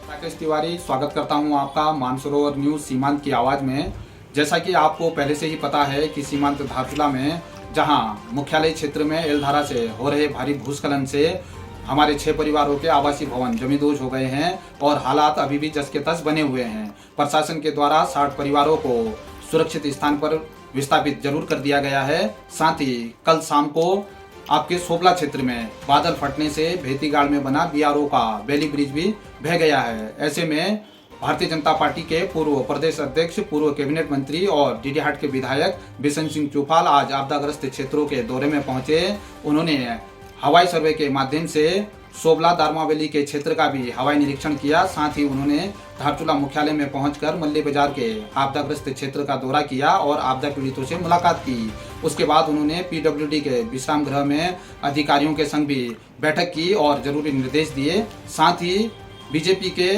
राकेश तिवारी स्वागत करता हूं आपका मानसरोवर न्यूज सीमांत की आवाज में। जैसा कि आपको पहले से ही पता है कि सीमांत धारचूला में जहां मुख्यालय क्षेत्र में एलधारा से हो रहे भारी भूस्खलन से हमारे 6 परिवारों के आवासीय भवन जमींदोज हो गए हैं और हालात अभी भी जस के तस बने हुए हैं। प्रशासन के द्वारा 60 परिवारों को सुरक्षित स्थान पर विस्थापित जरूर कर दिया गया है। साथ ही कल शाम को आपके सोबला क्षेत्र में बादल फटने से भेतीगाड़ में बना बीआरओ का बेली ब्रिज भी बह गया है। ऐसे में भारतीय जनता पार्टी के पूर्व प्रदेश अध्यक्ष, पूर्व कैबिनेट मंत्री और डीडीहाट के विधायक बिशन सिंह चौपाल आज आपदाग्रस्त क्षेत्रों के दौरे में पहुंचे। उन्होंने हवाई सर्वे के माध्यम से सोबला दारमावली के क्षेत्र का भी हवाई निरीक्षण किया। साथ ही उन्होंने धारचूला मुख्यालय में पहुंचकर मल्ली बाजार के आपदाग्रस्त क्षेत्र का दौरा किया और आपदा पीड़ितों से मुलाकात की। उसके बाद उन्होंने पीडब्ल्यूडी के विश्राम गृह में अधिकारियों के संग भी बैठक की और जरूरी निर्देश दिए। साथ ही बीजेपी के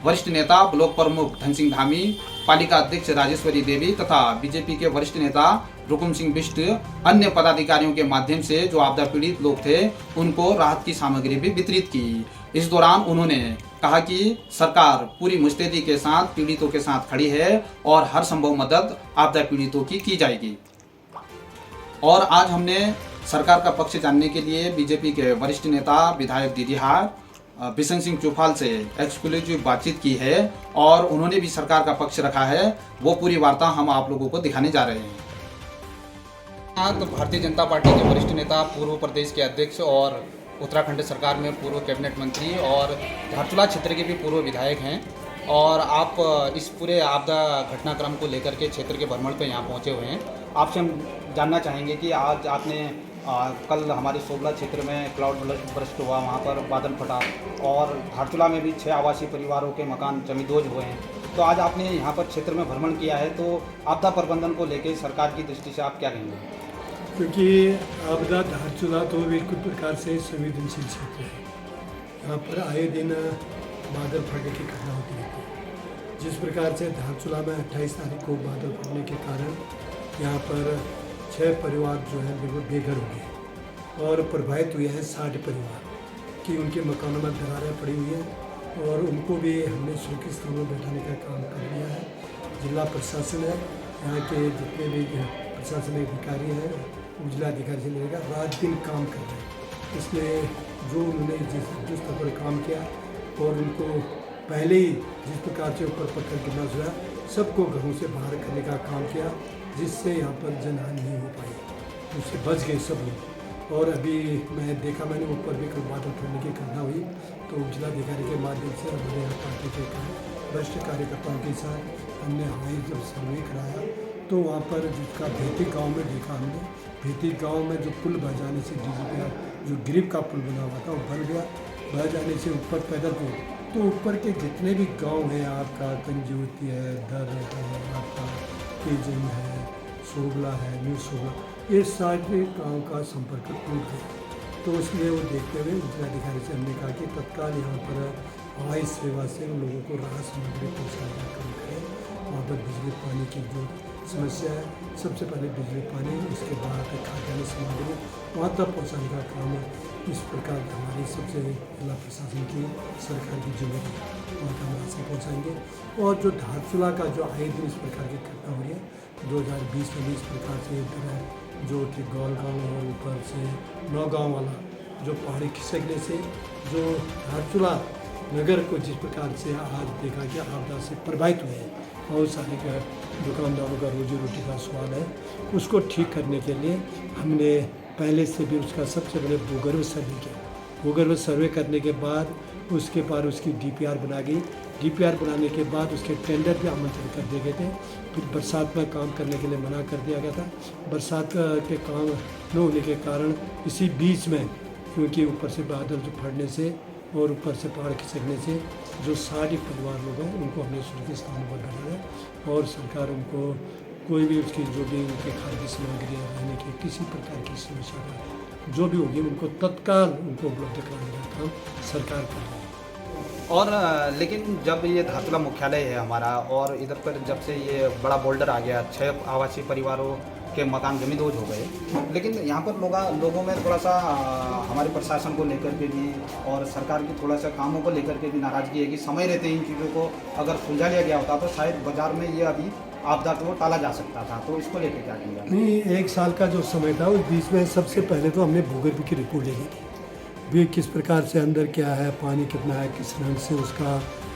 वरिष्ठ नेता ब्लॉक प्रमुख धन सिंह धामी, पालिका अध्यक्ष राजेश्वरी देवी तथा बीजेपी के वरिष्ठ नेता रुकुम सिंह बिष्ट अन्य पदाधिकारियों के माध्यम से जो आपदा पीड़ित लोग थे उनको राहत की सामग्री भी वितरित की। इस दौरान उन्होंने कहा कि सरकार पूरी मुस्तैदी के साथ पीड़ितों के साथ खड़ी है और हर संभव मदद आपदा पीड़ितों की जाएगी। और आज हमने सरकार का पक्ष जानने के लिए बीजेपी के वरिष्ठ नेता विधायक डीडीहाट बिशन सिंह चौपाल से एक्सक्लूसिव बातचीत की है और उन्होंने भी सरकार का पक्ष रखा है। वो पूरी वार्ता हम आप लोगों को दिखाने जा रहे हैं। तो भारतीय जनता पार्टी के वरिष्ठ नेता, पूर्व प्रदेश के अध्यक्ष और उत्तराखंड सरकार में पूर्व कैबिनेट मंत्री और धारचूला क्षेत्र के भी पूर्व विधायक हैं और आप इस पूरे आपदा घटनाक्रम को लेकर के क्षेत्र के भ्रमण पे यहाँ पहुँचे हुए हैं। आपसे हम जानना चाहेंगे कि आज आपने कल हमारे सोबला क्षेत्र में क्लाउड बर्स्ट हुआ, वहाँ पर बादल फटा और धारचूला में भी 6 आवासीय परिवारों के मकान जमींदोज हुए हैं। तो आज आपने यहाँ पर क्षेत्र में भ्रमण किया है, तो आपदा प्रबंधन को लेकर सरकार की दृष्टि से आप क्या कहेंगे? क्योंकि आपदा धारचूला तो बिल्कुल प्रकार से संवेदनशील क्षेत्र है। यहाँ पर आए दिन बादल फटने की घटना होती रहती है। जिस प्रकार से धारचूला में 28 तारीख को बादल फटने के कारण यहाँ पर 6 परिवार जो है बिल्कुल बेघर हो गए और प्रभावित हुए हैं 60 परिवार कि उनके मकानों में दरारें पड़ी हुई हैं और उनको भी हमने सुरक्षित स्थानों में बैठाने का काम कर लिया है। जिला प्रशासन है, यहाँ के जितने भी प्रशासनिक अधिकारी हैं, जिलाधिकारी से लेकर रात दिन काम कर रहे हैं। इसलिए जो उन्होंने जिस स्तर पर काम किया और उनको पहले ही जिस प्रकार से ऊपर पत्थर गिरना हुआ, सबको घरों से बाहर करने का काम किया जिससे यहाँ पर जनहानि नहीं हो पाई, उससे बच गए सब लोग। और अभी मैंने ऊपर भी कल बादल फटने की घटना हुई तो जिलाधिकारी के माध्यम से हमारे यहाँ पार्टी के वरिष्ठ कार्यकर्ताओं के साथ हमने हवाई जब सर्वे कराया तो वहाँ पर जिसका भेती गांव में देखा हमने, भेती गांव में जो पुल बह जाने से जो गिरिप का पुल बना हुआ था वो बन गया। बह जाने से ऊपर पैदल को तो ऊपर के जितने भी गांव हैं, आपका कंजूती है, दर है, आपका तेजन है, सोबला है, न्यू सोबला, ये सारे गाँव का संपर्क टूट गया। तो इसलिए वो देखते हुए जिलाधिकारी से हमने कहा कि तत्काल यहाँ पर हवाई सेवा से उन लोगों को राहत सामग्री पहुँचाने का काम करें। वहाँ पर बिजली पानी की जो समस्या है, सबसे पहले बिजली पानी, उसके बाद खाद्यान्न सामग्री वहाँ तक पहुँचाने का काम है। इस प्रकार हमारी सबसे जिला प्रशासन की सरकार की जिम्मेदारी वहाँ का हम राशन पहुँचाएंगे। और जो धारचूला का जो आए दिन इस प्रकार की घटना हो रही है, 2020 में भी इस प्रकार से जो गौल गाँव और ऊपर से नौगांव वाला जो पहाड़ी खिसकने से जो धारचूला नगर को जिस प्रकार से आज देखा गया आपदा से प्रभावित हुए हैं, बहुत सारे का दुकानदारों का रोजी रोटी का सवाल है, उसको ठीक करने के लिए हमने पहले से भी उसका सबसे पहले भूगर्भ सर्वे किया। भूगर्भ सर्वे करने के बाद उसके बाद उसकी डीपीआर बना गई। डीपीआर बनाने के बाद उसके टेंडर भी आमंत्रित कर दिए गए थे। फिर बरसात में काम करने के लिए मना कर दिया गया था। बरसात के काम न होने के कारण इसी बीच में क्योंकि ऊपर से बादल जो फटने से और ऊपर से पहाड़ खिसकने से जो 60 परिवार लोग हैं उनको हमने सुरक्षित स्थानों पर डाला है और सरकार उनको कोई भी उसकी जो भी उनके खाद्य सामग्री रहने की किसी प्रकार की समस्या का जो भी होगी उनको तत्काल उनको उपलब्ध कराने का काम सरकार कर रही है। और लेकिन जब ये धारचूला मुख्यालय है हमारा और इधर पर जब से ये बड़ा बोल्डर आ गया, 6 आवासीय परिवारों के मकान जमींदोज हो गए। लेकिन यहाँ पर लोगों में थोड़ा सा हमारे प्रशासन को लेकर के भी और सरकार की थोड़ा सा कामों को लेकर के भी नाराज़गी है कि समय रहते इन चीज़ों को अगर सुलझा लिया गया होता तो शायद बाजार में ये अभी आपदा को टाला जा सकता था। तो इसको लेकर क्या किया? नहीं, 1 साल का जो समय था उस बीच में सबसे पहले तो हमने भूगर्भ की रिपोर्ट ली थी भी किस प्रकार से अंदर क्या है, पानी कितना है, किस ढंग से उसका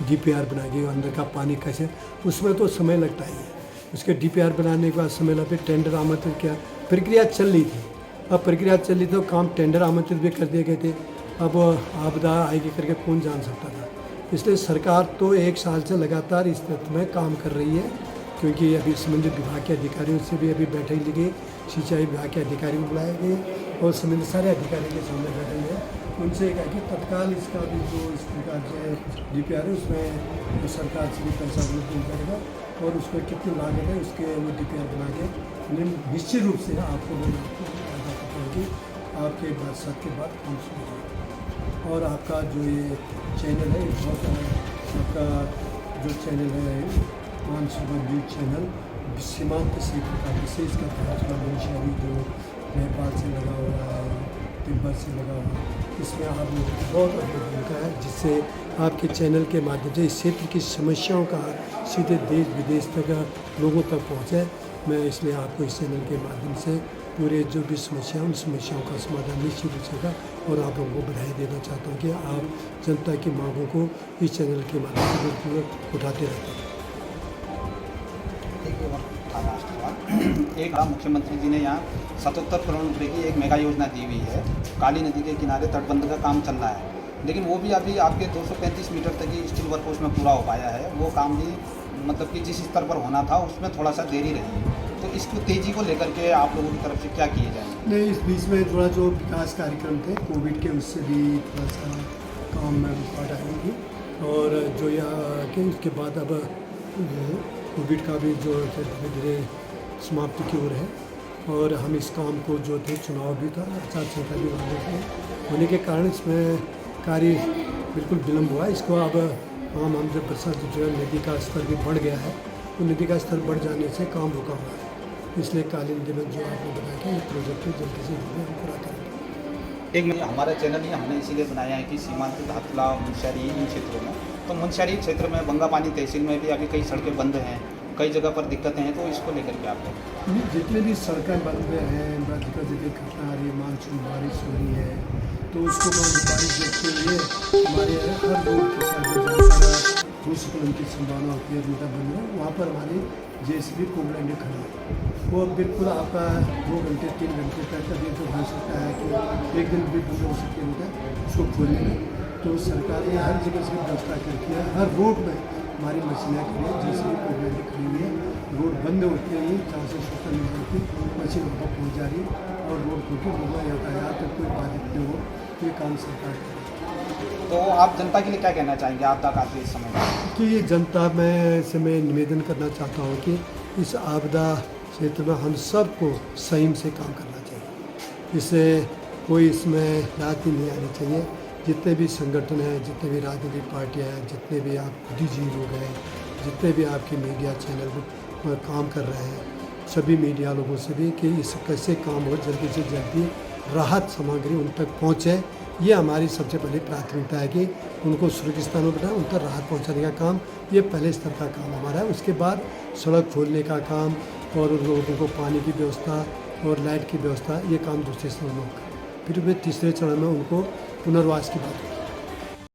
DPR बनाएगी, अंदर का पानी कैसे, उसमें तो समय लगता ही है। उसके DPR बनाने के बाद समय लगा, फिर टेंडर आमंत्रित किया, प्रक्रिया चल रही थी। अब प्रक्रिया चल रही तो काम टेंडर आमंत्रित भी कर दिए गए थे। अब आपदा आएगी करके कौन जान सकता था। इसलिए सरकार तो 1 साल से लगातार इस तथ्य में काम कर रही है, क्योंकि अभी संबंधित विभाग के अधिकारियों से भी अभी बैठक ली गई, सिंचाई विभाग के अधिकारी को बुलाए गए और संबंधित सारे अधिकारियों के सामने बैठे हैं। उनसे कहा कि तत्काल इसका भी जो इस प्रकार से DPR है उसमें सरकार से भी पैसा उपलब्ध हो जाएगा और उसमें कितनी लागत है उसके वो DPR बना के निश्चित रूप से आपको वादा करता हूँ कि आपके बरसात के बाद काम शुरू होगा। और आपका जो ये चैनल है बहुत आपका जो चैनल है मानसून न्यूज चैनल सीमांत क्षेत्र का विशेष का शहरी जो नेपाल से लगा हुआ है, तिब्बत से लगा हुआ है, इसमें आप लोगों की बहुत अहम भूमिका है, जिससे आपके चैनल के माध्यम से इस क्षेत्र की समस्याओं का सीधे देश विदेश तक लोगों तक पहुँचे। मैं इसलिए आपको इस चैनल के माध्यम से पूरे जो भी समस्या उन समस्याओं का समाधान निश्चित हो सकेगा और आप लोगों को बधाई देना चाहता हूँ कि आप जनता की मांगों को इस चैनल के माध्यम से बिल्कुल उठाते रहते हैं। एक मुख्यमंत्री जी ने यहाँ 77 करोड़ रुपए की एक मेगा योजना दी हुई है। काली नदी के किनारे तटबंध का काम चल रहा है, लेकिन वो भी अभी आपके 235 मीटर तक ही स्टील वर्क उसमें पूरा हो पाया है। वो काम भी मतलब कि जिस स्तर पर होना था उसमें थोड़ा सा देरी रही है। तो इसको तेज़ी को लेकर के आप लोगों की तरफ से क्या किए जाएंगे? नहीं, इस बीच में थोड़ा जो विकास कार्यक्रम थे कोविड के, उससे भी थोड़ा सा काम में रुकावट आएगी और जो यहाँ के उसके बाद अब कोविड का भी जो धीरे धीरे समाप्ति की ओर है और हम इस काम को जो थे चुनाव भी था, आचार संहिता भी होने के कारण इसमें कार्य बिल्कुल विलम्ब हुआ। इसको अब हम जब बरसात जो है नदी का स्तर भी बढ़ गया है तो नदी का स्तर बढ़ जाने से काम रुका हुआ है। इसलिए काली नदी में जो आपने बताया कि ये प्रोजेक्ट जल्दी से जल्दी हम पूरा करेंगे। एक हमारा चैनल ही हमने इसीलिए बनाया है कि सीमांत धातुला मुनस्यारी इन क्षेत्रों में, तो मुनस्यारी क्षेत्र में बंगापानी तहसील में भी अभी कई सड़कें बंद हैं, कई जगह पर दिक्कतें हैं। तो इसको लेकर के आप जितने भी सड़कें बंद हैं, जगह घटना आ रही है, मानसून बारिश हो रही है, तो उसको बारिश देखते हुए हमारे हर रोड के साइड भूस्खलन की संभावना होती है, रोड बंद है, वहाँ पर हमारी JCB पोमलैंड खड़ी है। वो बिल्कुल आपका 2 घंटे 3 घंटे तक अभी तो हो सकता है कि 1 दिन भी बंद हो सकती है उसको खोलने में। तो सरकार ने हर जगह से व्यवस्था करती है, हर रोड में हमारी मशीनें खड़ी है, JCB पोमलैंड खड़ी हुई है। रोड बंद होते ही जहाँ से सूचना मिल जाती मशीन वहाँ पर पहुँच जा रही है और रोड खोल के लोगों यातायात तक कोई बाधित नहीं हो, ये काम सरकार कर रही है। तो आप जनता के लिए क्या कहना चाहेंगे आपदा का इस समय में? कि ये जनता में से मैं निवेदन करना चाहता हूँ कि इस आपदा क्षेत्र में हम सबको संयम से काम करना चाहिए। इससे कोई इसमें राजनीति नहीं आनी चाहिए। जितने भी संगठन हैं, जितने भी राजनीतिक पार्टियाँ हैं, जितने भी आप बुद्धिजीवी लोग हैं, जितने भी आपके मीडिया चैनल पर काम कर रहे हैं, सभी मीडिया लोगों से भी कि इस कैसे काम हो, जल्दी से जल्दी राहत सामग्री उन तक पहुँचे। ये हमारी सबसे पहली प्राथमिकता है कि उनको सुरक्षित स्थानों पर उन तक राहत पहुंचाने का काम, ये पहले स्तर का काम हमारा है। उसके बाद सड़क खोलने का काम और लोगों को पानी की व्यवस्था और लाइट की व्यवस्था, ये काम दूसरे चरण में होगा। फिर वे तीसरे चरण में उनको पुनर्वास की बात